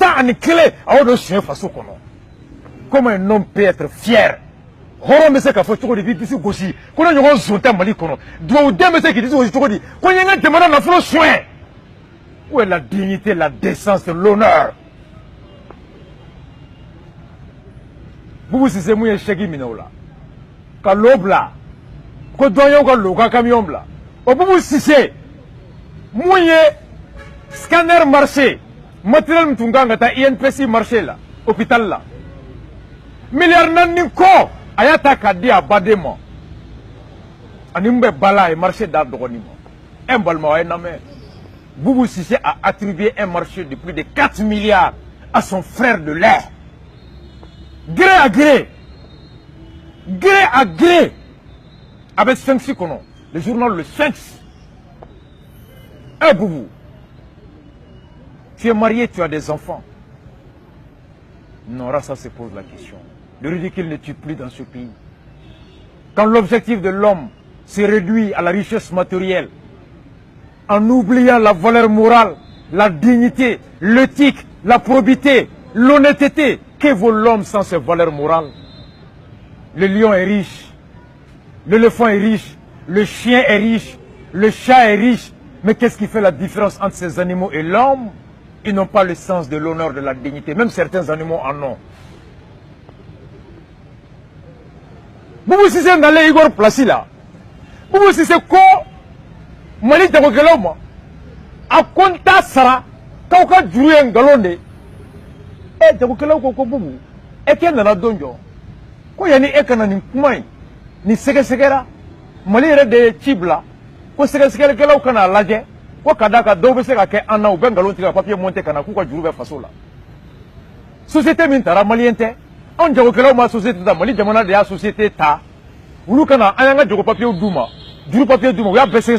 temps en clé à de chien face au comment. Comment un homme peut être fier? Horo mese ka fo choko di bisi gosi. Kono nyon zonta mali kono. Doit de mese qui dit choko di. Ko yenga demanda na flo soin. Où est la dignité, la décence, l'honneur? Vous c'est mouye chegi minola. Ka lobla. Ko doyon ko loka camion bla. O vous c'est mouye scanner marché. Matériel mtunganga ta INPC marché là, hôpital là. Milliard nan ko ayata kadi abademo. Animbe bala et marché d'Abdogonimo. Un balma ay namé. Boubou Sissé a attribué un marché de plus de 4 milliards à son frère de l'air. Gré à gré. Gré à gré. Avec Sphinx Kono. Le journal Le Sphinx. Boubou. Tu es marié, tu as des enfants. Non, là, ça se pose la question. Le ridicule ne tue plus dans ce pays. Quand l'objectif de l'homme se réduit à la richesse matérielle, en oubliant la valeur morale, la dignité, l'éthique, la probité, l'honnêteté, que vaut l'homme sans ses valeurs morales? Le lion est riche, l'éléphant est riche, le chien est riche, le chat est riche. Mais qu'est-ce qui fait la différence entre ces animaux et l'homme? Ils n'ont pas le sens de l'honneur, de la dignité. Même certains animaux en ont. Boubou si c'est dans les Igor Placé là. Boubou si c'est quoi? Mali de Rogeloma. A compta Sara. Kauka Julien Galonde. Eh, de Rogeloma Koko Boubou. Et qui est dans la donjon? Quoi y a ni ekana ni kumai. Ni sege-segera. Mali est de Chibla. Quoi sege-segera que là ou kana laje. Ko kadaka do be se ka ke anna u bengalon tika papier monter kana ku ko juru be faso la société min tara maliente on jago kelo ma société da mali jamana de ya société ta ulu kana anga jogo papier duma juru papier duma ya be se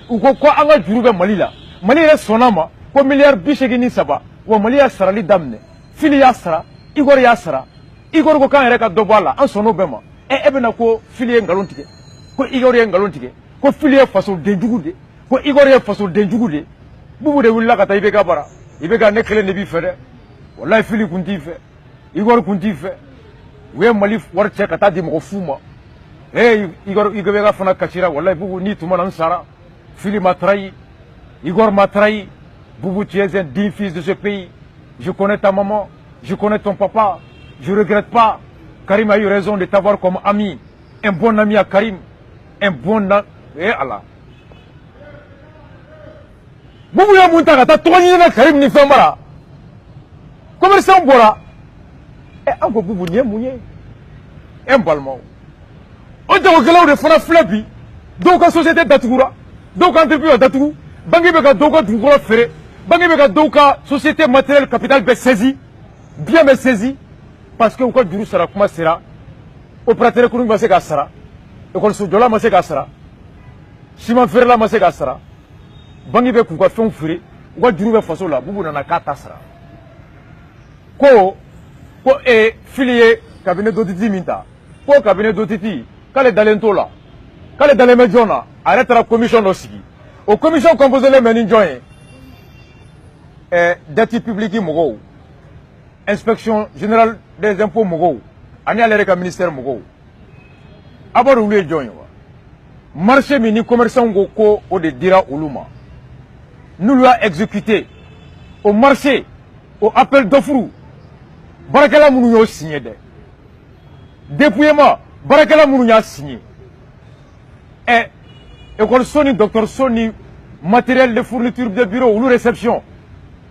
u ko anga juru be mali la mali re sonama ko milliard bishegi ni saba wa mali ya sarali damne fili ya sara igor ya sara igor ko kan re ka do bala an sono be ma ebe na ko fili ngalon tike ko igor ye ngalon tike ko fili faso de jugude ko Igor ye faso denjugu de bubu de willa kata ibe ka bara ibe ka ne kele ne bi fere wallahi fili kunti fe Igor kunti fe we mali war che kata di mo fuma Igor ibe ka fana kachira wallahi bubu ni tuma nan sara fili matrai Igor matrai bubu tu es un digne fils de ce pays. Je connais ta maman, je connais ton papa, je regrette pas. Karim a eu raison de t'avoir comme ami, un bon ami à Karim, un bon Allah. Boubou ya mountaga, t'as trois niens Karim ni fembara. Commerçant bora. Encore boubou nie mouye. Un balmao. On te regarde de fona flapi. Donc en société d'Atoura. Donc entreprise d'Atourou. Bangi beka doka d'Ougoura ferré. Bangi beka doka société matérielle capital be saisi. Bien me saisi. Parce que au cas du sera comment sera. Opérateur économique va se gasera. École soudiola ma se gasera. Ciment ferré la ma se gasera. Bangi be kuka fon fure wa juru be faso la bubu na kata sara ko filier cabinet d'otiti minta ko cabinet d'otiti kale dalento la kale daleme jona arrête la commission d'osigi au commission composée les menin join dette publique mogo inspection générale des impôts mogo ani alere ka ministère mogo abaru le join marché mini commerçant go ko o de dira uluma. Nous l'avons exécuté au marché, au appel d'offre. Barakala Mounou a signé. Dépouillement, Barakala Mounou a signé. Et école Sony, docteur Sony, matériel de fourniture de bureau ou réception.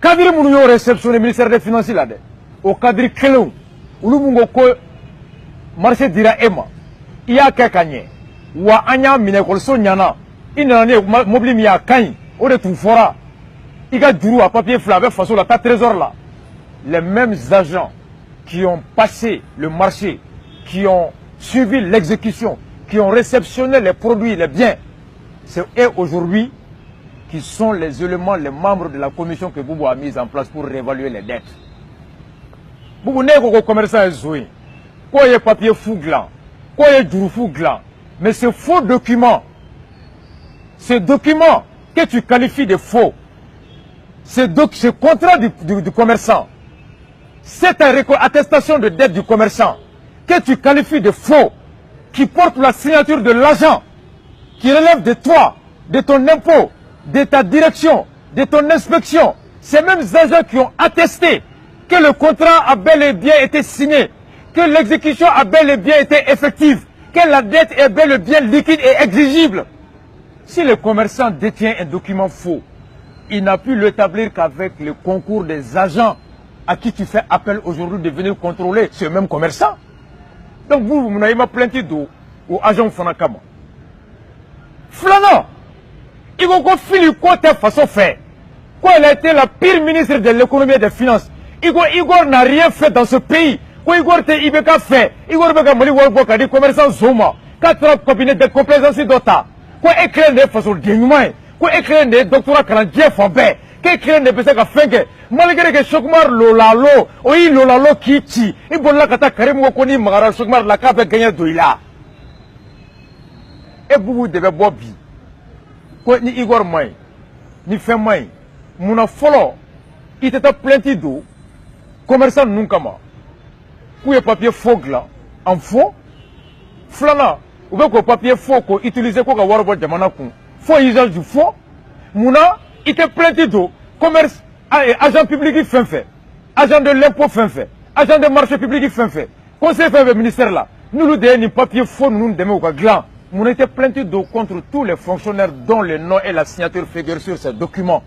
Cadre Mounou a réceptionné le ministère des Finances là. Au cadre Kelou, ou le marché dira Emma. Il y a quelqu'un. Ou à Anya, Minekol Sonyana. Il n'y a pas de mobile, il y a Kany. Au de tout fora, il y a du à papier flavé façon la trésor là. Les mêmes agents qui ont passé le marché, qui ont suivi l'exécution, qui ont réceptionné les produits, les biens, c'est eux aujourd'hui qui sont les éléments, les membres de la commission que Boubou a mise en place pour réévaluer les dettes. Boubou n'est qu'au commerçant zoué, quoi y a papier fou gland, quoi y a du fou gland, mais ces faux documents, ces documents que tu qualifies de faux, ce contrat du commerçant, cette attestation de dette du commerçant que tu qualifies de faux, qui porte la signature de l'agent, qui relève de toi, de ton impôt, de ta direction, de ton inspection, ces mêmes agents qui ont attesté que le contrat a bel et bien été signé, que l'exécution a bel et bien été effective, que la dette est bel et bien liquide et exigible. Si le commerçant détient un document faux, il n'a pu l'établir qu'avec le concours des agents à qui tu fais appel aujourd'hui de venir contrôler ce même commerçant. Donc vous n'avez pas plainte d'eau aux agents Fanakama. Flanant, il faut qu'on file quoi de façon fait. Quand il a été la pire ministre de l'économie et des finances, Igor n'a rien fait dans ce pays. Quand Igor était Ibeka fait, Igor Beka Mali Warboka, des commerçants Zoma, 4 cabinets de complaisance d'Ota, quand écrire des façons dénouement, quand écrire des doctorats canadiens Fambé, quand écrire des personnes à Fengue, malgré que Chokmar Lolalo, oui Lolalo Kichi, Ibola Kata Karim Wokoni Magara Chokmar la Kabe gagné d'Oila. Et vous devez boire. Quand ni Igor May, ni Femay, mon follow, il était plein d'eau, commerçant Nunkama. Où est papier faux là, en faux, flana, ou bien quoi papier faux qu'on utilise quoi qu'à Warbo de Manakun, faux usage du faux, Mouna, il était plein d'eau, commerce, agent public qui fait, agent de l'impôt fait, agent de marché public qui fait, conseil fait ministère là, nous nous donnons papier faux, nous nous donnons au gland. Nous était plainte d'eau contre tous les fonctionnaires dont le nom et la signature figurent sur ces documents.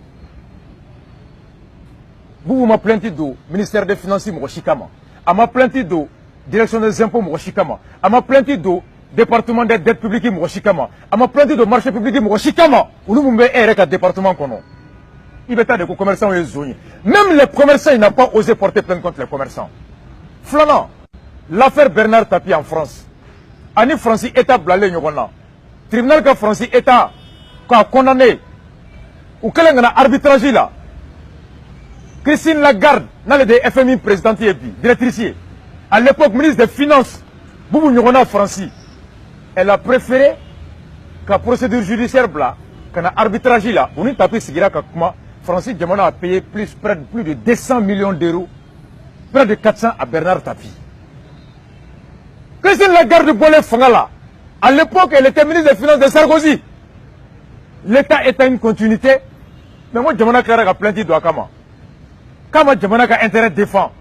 Vous m'avez plainte d'eau, ministère des Finances, Mourochikama. À ma plainte d'eau, direction des impôts, Mourochikama. À ma plainte d'eau, département des dettes publiques, Mourochikama. À ma plainte d'eau, marché public, Mourochikama. Où nous m'avons un département qu'on a. Il y a des commerçants et zones. Même les commerçants, ils n'ont pas osé porter plainte contre les commerçants. Flanant, l'affaire Bernard Tapie en France. Ani Francis État blalé nyogona. Tribunal ka Francis État a condamné. Ou quel est l'arbitrage là? Christine Lagarde, dans le FMI présidente et directrice. À l'époque, ministre des Finances, Boubou Nyogona Francis. Elle a préféré que la procédure judiciaire bla, que l'arbitrage là, on y tapé Sigira Kakuma, Francis Djamana a payé plus de 200 millions d'euros, près de 400 à Bernard Tapie. Christine Lagarde Bolé Fangala, à l'époque, elle était ministre des Finances de Sarkozy. L'État est une continuité, mais moi, Djamana Clara a plainte d'Ouakama. Kama Djamana a intérêt défend.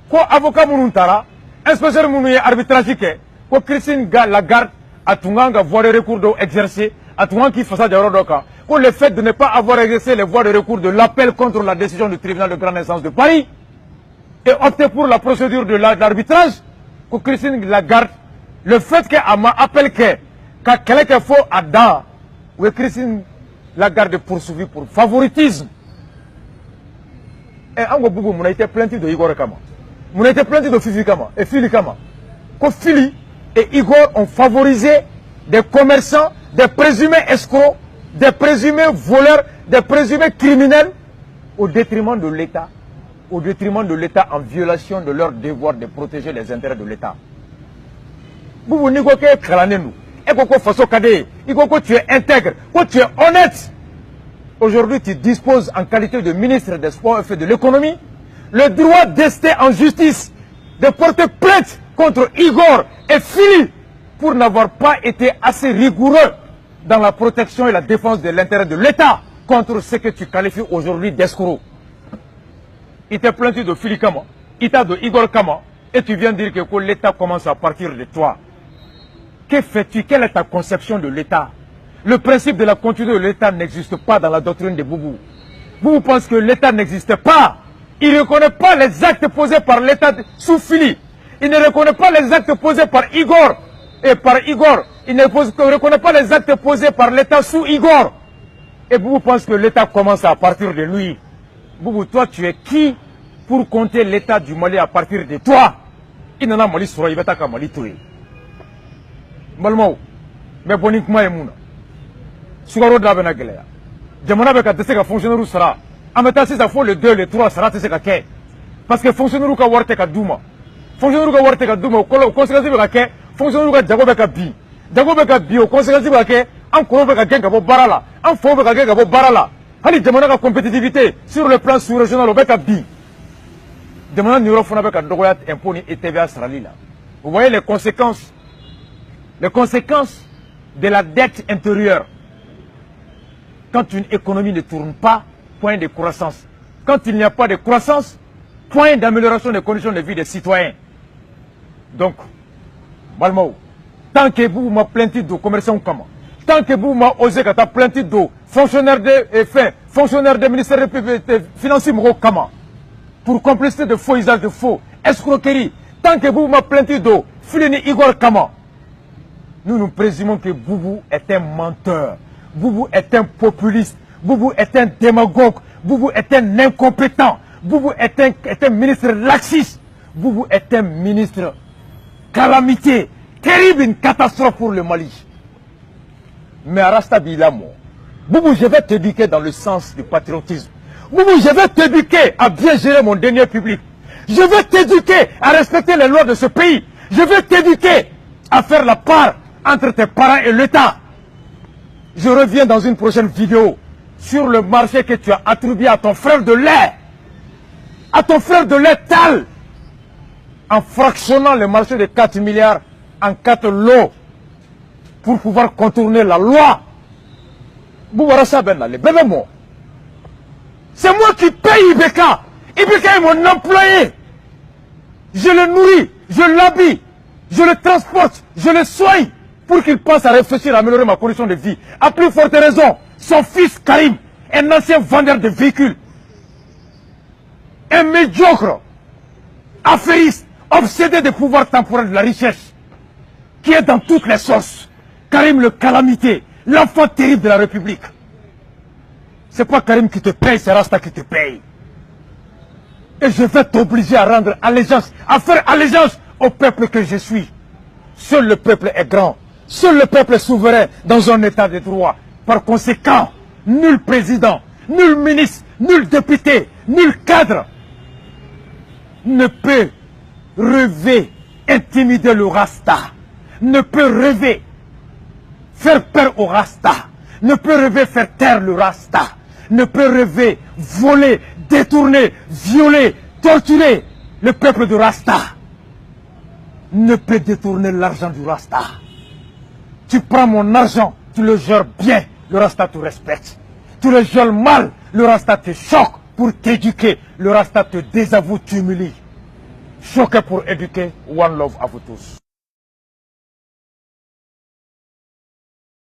Quoi, avocat Moununtara, inspecteur Mounuye arbitrage, quoi, Christine Lagarde a Tunganga voie de recours d'exercer, a Tungang qui fasse de Rodoka, pour le fait de ne pas avoir exercé les voies de recours de l'appel contre la décision du tribunal de grande instance de Paris, et opter pour la procédure de l'arbitrage. Que Christine Lagarde, le fait qu'elle m'a appelé que quelqu'un faut à Dan, où Christine Lagarde poursuivi pour favoritisme. Et en gros, on a été plainte de Igor Kama. On a été plainte de Fifi Kama et Fili Kama. Que Fili et Igor ont favorisé des commerçants, des présumés escrocs, des présumés voleurs, des présumés criminels au détriment de l'État. Au détriment de l'État en violation de leur devoir de protéger les intérêts de l'État. Vous n'y voyez que nous. Et que tu es intègre, que tu es honnête. Aujourd'hui, tu disposes en qualité de ministre des Sports et de l'économie le droit d'ester en justice, de porter plainte contre Igor et Fili pour n'avoir pas été assez rigoureux dans la protection et la défense de l'intérêt de l'État contre ce que tu qualifies aujourd'hui d'escroc. Il t'a plaintu de Fili Kama, il t'a de Igor Kama, et tu viens dire que l'État commence à partir de toi. Que fais-tu? Quelle est ta conception de l'État? Le principe de la continuité de l'État n'existe pas dans la doctrine de Boubou. Boubou pense que l'État n'existe pas. Il ne reconnaît pas les actes posés par l'État sous Fili. Il ne reconnaît pas les actes posés par Igor. Et par Igor, il ne reconnaît pas les actes posés par l'État sous Igor. Et Boubou pense que l'État commence à partir de lui. Boubou, toi, tu es qui pour compter l'État du Mali à partir de toi? Il n'en a Mali sur il va t'accabler Mali tout. Malmo, mais boniquement et mouna. Sougaro de la Benagelea. Jamana Beka de Sega fonctionnaire sera. En mettant si ça faut le 2, le 3 sera Tesseka Ke. Parce que fonctionnaire ou Kawarteka Douma. Fonctionnaire ou Kawarteka Douma, au conséquence de la Ke, fonctionnaire ou Djagobeka Bi. Djagobeka Bi, au conséquence de la Ke, en Korobeka Gengabo Barala, en Fobeka Gengabo Barala. Hali Jamana compétitivité sur le plan sous-régional au Beka Bi. Demandant Niro Fona avec un droit impôt et TVA Srali là. Vous voyez les conséquences de la dette intérieure. Quand une économie ne tourne pas, point de croissance. Quand il n'y a pas de croissance, point d'amélioration des conditions de vie des citoyens. Donc, Malmao, tant que vous m'avez plainté de commerçants comment, tant que vous m'avez osé que tu as plainté de fonctionnaires des ministères des Finances comment, pour complicité de faux usage de faux, escroquerie, tant que vous m'avez plainté de Fileni Igor Kama, nous présumons que Boubou est un menteur, Boubou est un populiste, Boubou est un démagogue, Boubou est un incompétent, Boubou est un ministre laxiste, Boubou est un ministre calamité, terrible, une catastrophe pour le Mali. Mais Arasta Bilamo, Boubou, je vais t'éduquer dans le sens du patriotisme. Boubou, je vais t'éduquer à bien gérer mon denier public. Je vais t'éduquer à respecter les lois de ce pays. Je vais t'éduquer à faire la part entre tes parents et l'État. Je reviens dans une prochaine vidéo sur le marché que tu as attribué à ton frère de lait. À ton frère de lait Tal. En fractionnant le marché de 4 milliards en 4 lots pour pouvoir contourner la loi. C'est moi qui paye Ibeka. Ibeka est mon employé. Je le nourris, je l'habille, je le transporte, je le soigne pour qu'il pense à réfléchir à améliorer ma condition de vie. À plus forte raison, son fils Karim, un ancien vendeur de véhicules, un médiocre, affairiste, obsédé des pouvoirs temporels de la richesse, qui est dans toutes les sources. Karim le calamité, l'enfant terrible de la République. C'est pas Karim qui te paye, c'est Rasta qui te paye. Et je vais t'obliger à rendre allégeance, à faire allégeance au peuple que je suis. Seul le peuple est grand, seul le peuple est souverain dans un état de droit. Par conséquent, nul président, nul ministre, nul député, nul cadre ne peut rêver, intimider le Rasta, ne peut rêver, faire peur au Rasta, ne peut rêver, faire taire le Rasta, ne peut rêver, voler, détourner, violer, torturer le peuple du Rasta. Ne peut détourner l'argent du Rasta. Tu prends mon argent, tu le gères bien, le Rasta te respecte. Tu le gères mal, le Rasta te choque pour t'éduquer, le Rasta te désavoue, t'humilie. Choqué pour éduquer, one love à vous tous.